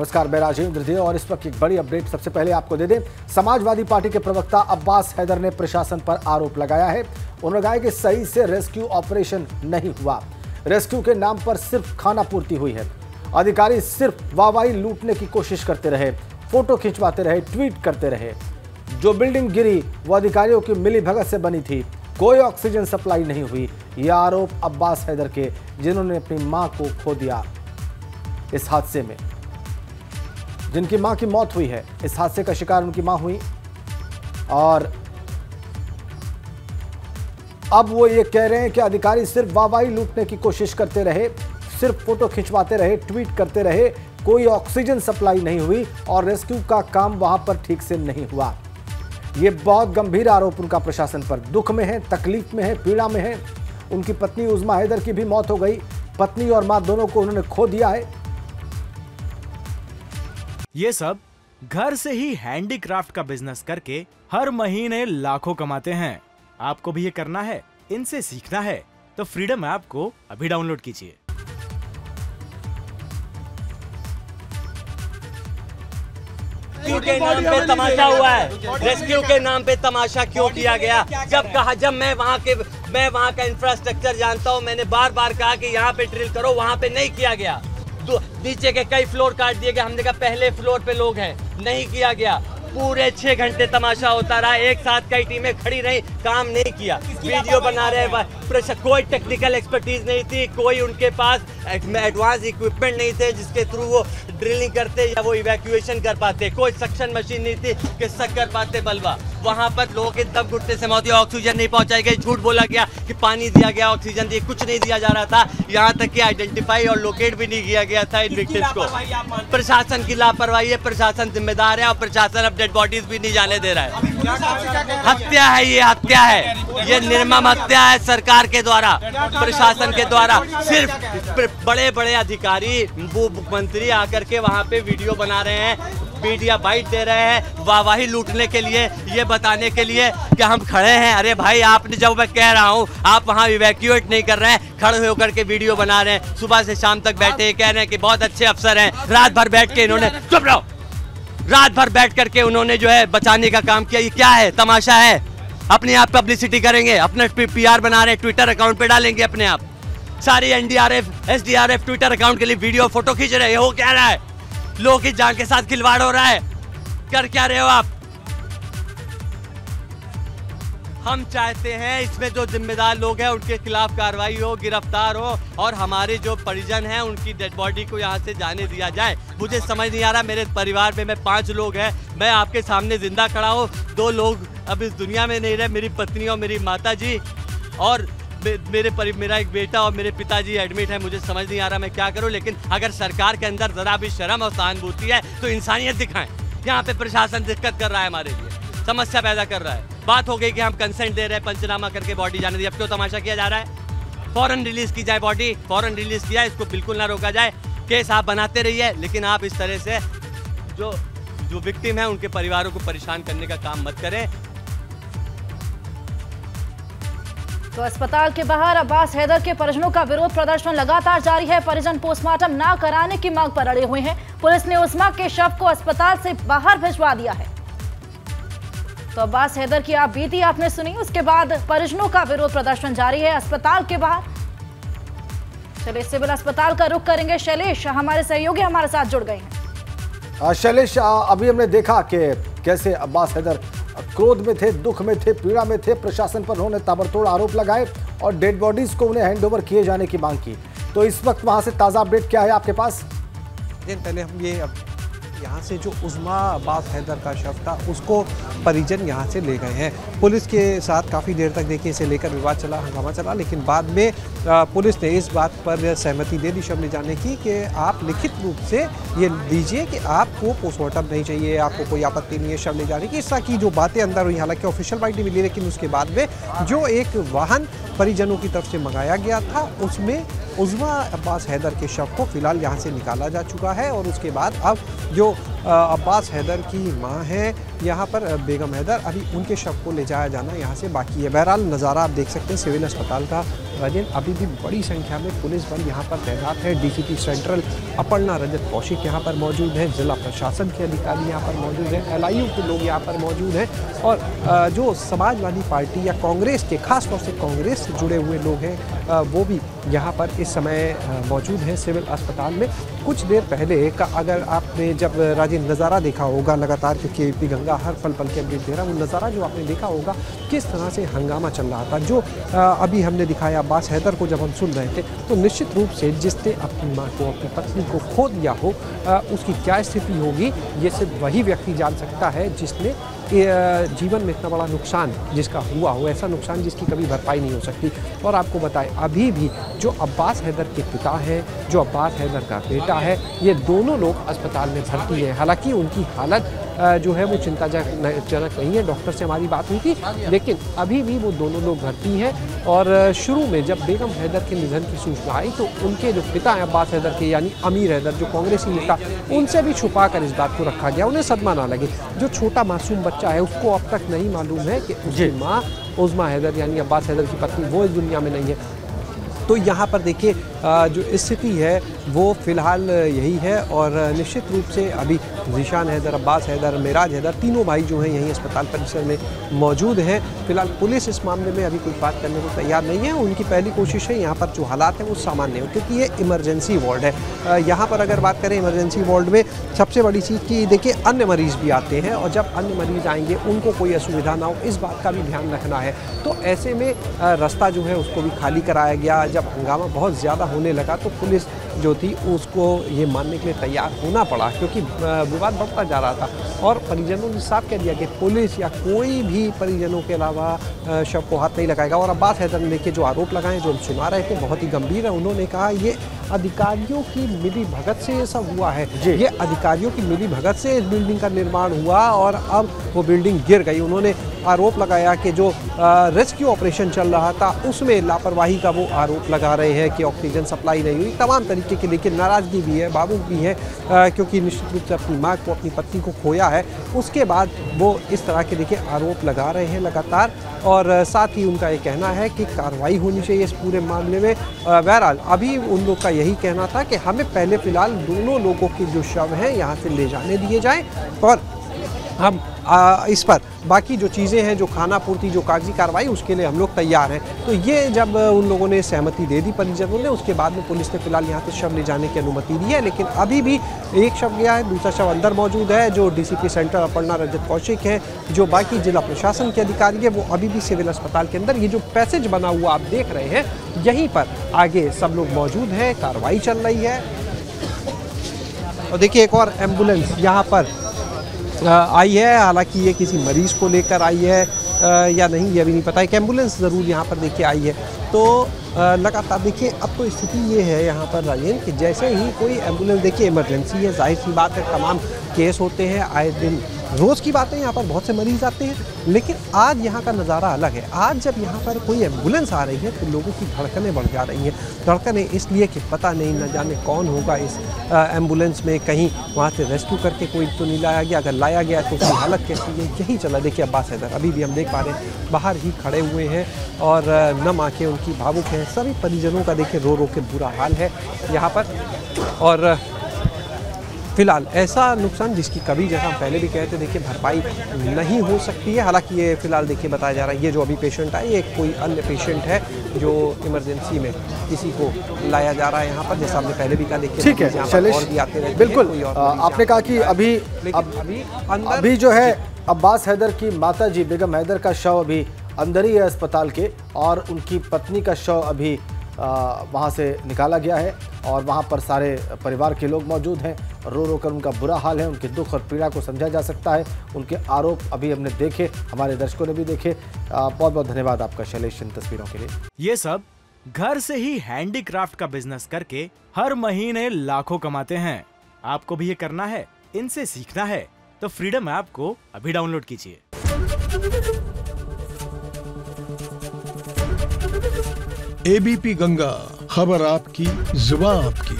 नमस्कार, मैं राजेंद्र दे और इस वक्त एक बड़ी अपडेट सबसे पहले आपको दे दें। समाजवादी पार्टी के प्रवक्ता अब्बास हैदर ने प्रशासन पर आरोप लगाया है। उन्होंने कहा कि सही से रेस्क्यू ऑपरेशन नहीं हुआ। रेस्क्यू के नाम पर सिर्फ खाना पूर्ति हुई है। अधिकारी सिर्फ वाहवाही लूटने की कोशिश करते रहे, फोटो खिंचवाते रहे, ट्वीट करते रहे। जो बिल्डिंग गिरी वो अधिकारियों की मिलीभगत से बनी थी। कोई ऑक्सीजन सप्लाई नहीं हुई। यह आरोप अब्बास हैदर के, जिन्होंने अपनी मां को खो दिया इस हादसे में, जिनकी मां की मौत हुई है। इस हादसे का शिकार उनकी मां हुई और अब वो ये कह रहे हैं कि अधिकारी सिर्फ वाहवाही लूटने की कोशिश करते रहे, सिर्फ फोटो खिंचवाते रहे, ट्वीट करते रहे। कोई ऑक्सीजन सप्लाई नहीं हुई और रेस्क्यू का काम वहां पर ठीक से नहीं हुआ। ये बहुत गंभीर आरोप उनका प्रशासन पर। दुख में है, तकलीफ में है, पीड़ा में है। उनकी पत्नी उज़्मा हैदर की भी मौत हो गई। पत्नी और मां दोनों को उन्होंने खो दिया है। ये सब घर से ही हैंडीक्राफ्ट का बिजनेस करके हर महीने लाखों कमाते हैं। आपको भी ये करना है, इनसे सीखना है तो फ्रीडम ऐप को अभी डाउनलोड कीजिए। रेस्क्यू के नाम पे तमाशा हुआ है। रेस्क्यू के नाम पे तमाशा क्यों किया गया? जब मैं वहाँ का इंफ्रास्ट्रक्चर जानता हूँ। मैंने बार बार कहा कि यहाँ पे ड्रिल करो, वहाँ पे नहीं किया गया। तो नीचे के कई फ्लोर काट दिए गए। हमने कहा पहले फ्लोर पे लोग हैं, नहीं किया गया। पूरे 6 घंटे तमाशा होता रहा। एक साथ कई टीमें खड़ी रही, काम नहीं किया। वीडियो बना रहे, कोई टेक्निकल एक्सपर्टीज नहीं थी, कोई उनके पास एडवांस इक्विपमेंट नहीं थे जिसके थ्रू वो ड्रिलिंग करते या वो इवैक्यूएशन कर पाते। कोई सक्शन मशीन नहीं थी कि सक कर पाते बलवा। वहाँ पर लोगों के दम घुटने से मौत हुई। ऑक्सीजन नहीं पहुंचाई गई। झूठ बोला गया कि पानी दिया गया, ऑक्सीजन दिए, कुछ नहीं दिया जा रहा था। यहाँ तक कि आइडेंटिफाई और लोकेट भी नहीं किया गया था इन विक्टिम्स को। प्रशासन की लापरवाही है। प्रशासन जिम्मेदार है और प्रशासन अब डेड बॉडीज भी नहीं जाने दे रहा है। हत्या है, ये हत्या है, ये निर्मम हत्या है सरकार के द्वारा, प्रशासन के द्वारा। सिर्फ बड़े बड़े अधिकारी, मुख्यमंत्री आकर के वहाँ पे वीडियो बना रहे हैं, मीडिया बाइट दे रहे हैं, वाहवाही लूटने के लिए, ये बताने के लिए कि हम खड़े हैं। अरे भाई, आपने, जब मैं कह रहा हूँ, आप वहाँ इवैक्यूएट नहीं कर रहे हैं, खड़े होकर के वीडियो बना रहे हैं। सुबह से शाम तक बैठे कह रहे हैं कि बहुत अच्छे अफसर हैं। रात भर बैठ के इन्होंने, चुप रहो, रात भर बैठ करके उन्होंने जो है बचाने का काम किया। ये क्या है? तमाशा है। अपने आप पब्लिसिटी करेंगे, अपने PR बना रहे हैं, ट्विटर अकाउंट पे डालेंगे अपने आप। सारी NDRF, SDRF ट्विटर अकाउंट के लिए वीडियो फोटो खींच रहे हैं। वो क्या रहा है? लोगों की जान के साथ खिलवाड़ हो रहा है। कर क्या रहे हो आप? हम चाहते हैं इसमें जो जिम्मेदार लोग हैं उनके खिलाफ कार्रवाई हो, गिरफ्तार हो और हमारे जो परिजन हैं उनकी डेड बॉडी को यहाँ से जाने दिया जाए। मुझे समझ नहीं आ रहा, मेरे परिवार में 5 लोग हैं, मैं आपके सामने जिंदा खड़ा हूँ। 2 लोग अब इस दुनिया में नहीं रहे, मेरी पत्नी और मेरी माता जी, और मेरा एक बेटा और मेरे पिताजी एडमिट है। मुझे समझ नहीं आ रहा मैं क्या करूं। लेकिन अगर सरकार के अंदर जरा भी शर्म और सहानुभूति है तो इंसानियत दिखाएं। यहाँ पे प्रशासन दिक्कत कर रहा है, हमारे लिए समस्या पैदा कर रहा है। बात हो गई कि हम कंसेंट दे रहे हैं, पंचनामा करके बॉडी जाने दी। अब क्यों तमाशा किया जा रहा है? फौरन रिलीज की जाए बॉडी, फौरन रिलीज किया, इसको बिल्कुल ना रोका जाए। केस आप बनाते रहिए, लेकिन आप इस तरह से जो विक्टिम है उनके परिवारों को परेशान करने का काम मत करें। तो अस्पताल के बाहर अब्बास हैदर के परिजनों का विरोध प्रदर्शन लगातार जारी है। परिजन पोस्टमार्टम ना कराने की मांग पर अड़े हुए हैं। पुलिस ने उज़्मा के शव को अस्पताल से बाहर भिजवा दिया है। तो अब्बास हैदर की आप बीती आपने सुनी, उसके बाद परिजनों का विरोध प्रदर्शन जारी है अस्पताल के बाहर। चलिए सिविल अस्पताल का रुख करेंगे। शैलेश, हमारे सहयोगी हमारे साथ जुड़ गए हैं। शैलेश, अभी हमने देखा कि कैसे अब्बास हैदर क्रोध में थे, दुख में थे, पीड़ा में थे। प्रशासन पर उन्होंने ताबड़तोड़ आरोप लगाए और डेड बॉडीज को उन्हें हैंडओवर किए जाने की मांग की। तो इस वक्त वहां से ताजा अपडेट क्या है आपके पास? पहले हम यहाँ से जो उज़्मा अब्बास हैदर का शव था उसको परिजन यहाँ से ले गए हैं। पुलिस के साथ काफ़ी देर तक देखिए इसे लेकर विवाद चला, हंगामा चला, लेकिन बाद में पुलिस ने इस बात पर सहमति दे दी शव ले जाने की कि आप लिखित रूप से ये दीजिए कि आपको पोस्टमार्टम नहीं चाहिए, आपको कोई आपत्ति नहीं है शव ले जाने की। इस तरह की जो बातें अंदर हुई, हालांकि ऑफिशियल बाइट नहीं मिली, लेकिन उसके बाद में जो एक वाहन परिजनों की तरफ से मंगाया गया था उसमें उज़्मा अब्बास हैदर के शव को फिलहाल यहाँ से निकाला जा चुका है। और उसके बाद अब जो अब्बास हैदर की मां है यहाँ पर बेगम हैदर, अभी उनके शव को ले जाया जाना यहाँ से बाकी है। बहरहाल नज़ारा आप देख सकते हैं सिविल अस्पताल का। राजेन, अभी भी बड़ी संख्या में पुलिस बल यहाँ पर तैनात है। डीसीपी सेंट्रल अपर्णा रजत कौशिक यहाँ पर मौजूद हैं, जिला प्रशासन के अधिकारी यहाँ पर मौजूद हैं, LIU के लोग यहाँ पर मौजूद हैं और जो समाजवादी पार्टी या कांग्रेस के, खासतौर से कांग्रेस से जुड़े हुए लोग हैं वो भी यहाँ पर इस समय मौजूद हैं सिविल अस्पताल में। कुछ देर पहले का अगर आपने जब राजेन नज़ारा देखा होगा लगातार, क्योंकि एबीपी गंगा हर पल के अपडेट दे रहा है, वो नज़ारा जो आपने देखा होगा किस तरह से हंगामा चल रहा था। जो अभी हमने दिखाया अब्बास हैदर को जब हम सुन रहे थे, तो निश्चित रूप से जिसने अपनी माँ को, अपनी पत्नी को खो दिया हो, उसकी क्या स्थिति होगी ये सिर्फ वही व्यक्ति जान सकता है जिसने जीवन में इतना बड़ा नुकसान जिसका हुआ हो, ऐसा नुकसान जिसकी कभी भरपाई नहीं हो सकती। और आपको बताएं, अभी भी जो अब्बास हैदर के पिता हैं, जो अब्बास हैदर का बेटा है, ये दोनों लोग अस्पताल में भर्ती हैं। हालांकि उनकी हालत जो है वो चिंताजनक नहीं है। डॉक्टर से हमारी बात हुई थी, लेकिन अभी भी वो दोनों लोग भर्ती हैं। और शुरू में जब बेगम हैदर के निधन की सूचना आई तो उनके जो पिता हैं अब्बास हैदर के, यानी अमीर हैदर, जो कांग्रेसी नेता, उनसे भी छुपा कर इस बात को रखा गया, उन्हें सदमा ना लगे। जो छोटा मासूम बच्चा है उसको अब तक नहीं मालूम है कि उसकी माँ उज़्मा हैदर यानी अब्बास हैदर की पत्नी वो इस दुनिया में नहीं है। तो यहाँ पर देखिए जो स्थिति है वो फ़िलहाल यही है। और निश्चित रूप से अभी ज़ीशान हैदर, अब्बास हैदर, मेराज हैदर, तीनों भाई जो हैं यहीं अस्पताल परिसर में मौजूद हैं। फिलहाल पुलिस इस मामले में अभी कोई बात करने को तैयार नहीं है। उनकी पहली कोशिश है यहाँ पर जो हालात हैं वो सामान्य हो, क्योंकि ये इमरजेंसी वार्ड है। यहाँ पर अगर बात करें इमरजेंसी वार्ड में सबसे बड़ी चीज़ कि देखिए अन्य मरीज़ भी आते हैं और जब अन्य मरीज़ आएंगे उनको कोई असुविधा ना हो, इस बात का भी ध्यान रखना है। तो ऐसे में रास्ता जो है उसको भी खाली कराया गया। जब हंगामा बहुत ज़्यादा होने लगा तो पुलिस जो थी उसको ये मानने के लिए तैयार होना पड़ा, क्योंकि विवाद बढ़ता जा रहा था। और परिजनों ने साफ कह दिया कि पुलिस या कोई भी परिजनों के अलावा शव को हाथ नहीं लगाएगा। और अब्बास हैदर ने के जो आरोप लगाए, जो हम सुना रहे थे, बहुत ही गंभीर है। उन्होंने कहा ये अधिकारियों की मिली भगत से ये सब हुआ है, ये अधिकारियों की मिली भगत से इस बिल्डिंग का निर्माण हुआ और अब वो बिल्डिंग गिर गई। उन्होंने आरोप लगाया कि जो रेस्क्यू ऑपरेशन चल रहा था उसमें लापरवाही का वो आरोप लगा रहे हैं कि ऑक्सीजन सप्लाई नहीं हुई, तमाम तरीके की। लेकिन नाराज़गी भी है, भावुक भी है, क्योंकि निश्चित रूप से अपनी माँ को, अपनी पत्नी को खोया है। उसके बाद वो इस तरह के देखिए आरोप लगा रहे हैं लगातार। और साथ ही उनका ये कहना है कि कार्रवाई होनी चाहिए इस पूरे मामले में। बहरहाल अभी उन लोग का यही कहना था कि हमें पहले फ़िलहाल दोनों लोगों के जो शव हैं यहाँ से ले जाने दिए जाएँ और हम इस पर बाकी जो चीज़ें हैं, जो खाना पूर्ति, जो कागजी कार्रवाई, उसके लिए हम लोग तैयार हैं। तो ये जब उन लोगों ने सहमति दे दी परिजनों ने, उसके बाद में पुलिस ने फिलहाल यहाँ से शव ले जाने की अनुमति दी है। लेकिन अभी भी एक शव गया है, दूसरा शव अंदर मौजूद है। जो डीसीपी सेंटर अपर्णा रजत कौशिक है, जो बाकी जिला प्रशासन के अधिकारी है, वो अभी भी सिविल अस्पताल के अंदर, ये जो पैसेज बना हुआ आप देख रहे हैं, यहीं पर आगे सब लोग मौजूद हैं, कार्रवाई चल रही है। और देखिए एक और एम्बुलेंस यहाँ पर आई है, हालांकि ये किसी मरीज़ को लेकर आई है या नहीं ये अभी नहीं पता है। एक एम्बुलेंस ज़रूर यहाँ पर देखिए आई है। तो लगातार देखिए अब तो स्थिति ये है यहाँ पर राजेन कि जैसे ही कोई एम्बुलेंस, देखिए इमरजेंसी है, जाहिर सी बात है, तमाम केस होते हैं आए दिन, रोज़ की बात है, यहाँ पर बहुत से मरीज़ आते हैं। लेकिन आज यहाँ का नज़ारा अलग है। आज जब यहाँ पर कोई एम्बुलेंस आ रही है तो लोगों की धड़कनें बढ़ जा रही हैं। धड़कनें इसलिए कि पता नहीं, न जाने कौन होगा इस एम्बुलेंस में, कहीं वहाँ से रेस्क्यू करके कोई तो नहीं लाया गया, अगर लाया गया तो उसकी हालत कैसी है, यही चला। देखिए अब्बास हैदर अभी भी हम देख पा रहे हैं बाहर ही खड़े हुए हैं और नम आंखें उनकी भावुक हैं। सभी परिजनों का देखिए रो रो के बुरा हाल है यहाँ पर। और फिलहाल ऐसा नुकसान जिसकी कभी, जैसा हम पहले भी कहते, देखिए भरपाई नहीं हो सकती है। हालांकि ये फिलहाल देखिए बताया जा रहा है, ये जो अभी पेशेंट है ये कोई अन्य पेशेंट है जो इमरजेंसी में किसी को लाया जा रहा है यहाँ पर, जैसा हमने पहले भी कहा। देखिए ठीक है शैलेश, बिल्कुल आपने कहा कि अभी जो है अब्बास हैदर की माताजी बेगम हैदर का शव अभी अंदर ही है अस्पताल के, और उनकी पत्नी का शव अभी वहाँ से निकाला गया है और वहाँ पर सारे परिवार के लोग मौजूद हैं। रो रो कर उनका बुरा हाल है, उनके दुख और पीड़ा को समझा जा सकता है। उनके आरोप अभी हमने देखे, हमारे दर्शकों ने भी देखे। बहुत बहुत धन्यवाद आपका शैलेश इन तस्वीरों के लिए। ये सब घर से ही हैंडीक्राफ्ट का बिजनेस करके हर महीने लाखों कमाते हैं। आपको भी ये करना है, इनसे सीखना है, तो फ्रीडम ऐप को अभी डाउनलोड कीजिए। एबीपी गंगा, खबर आपकी, जुबान आपकी।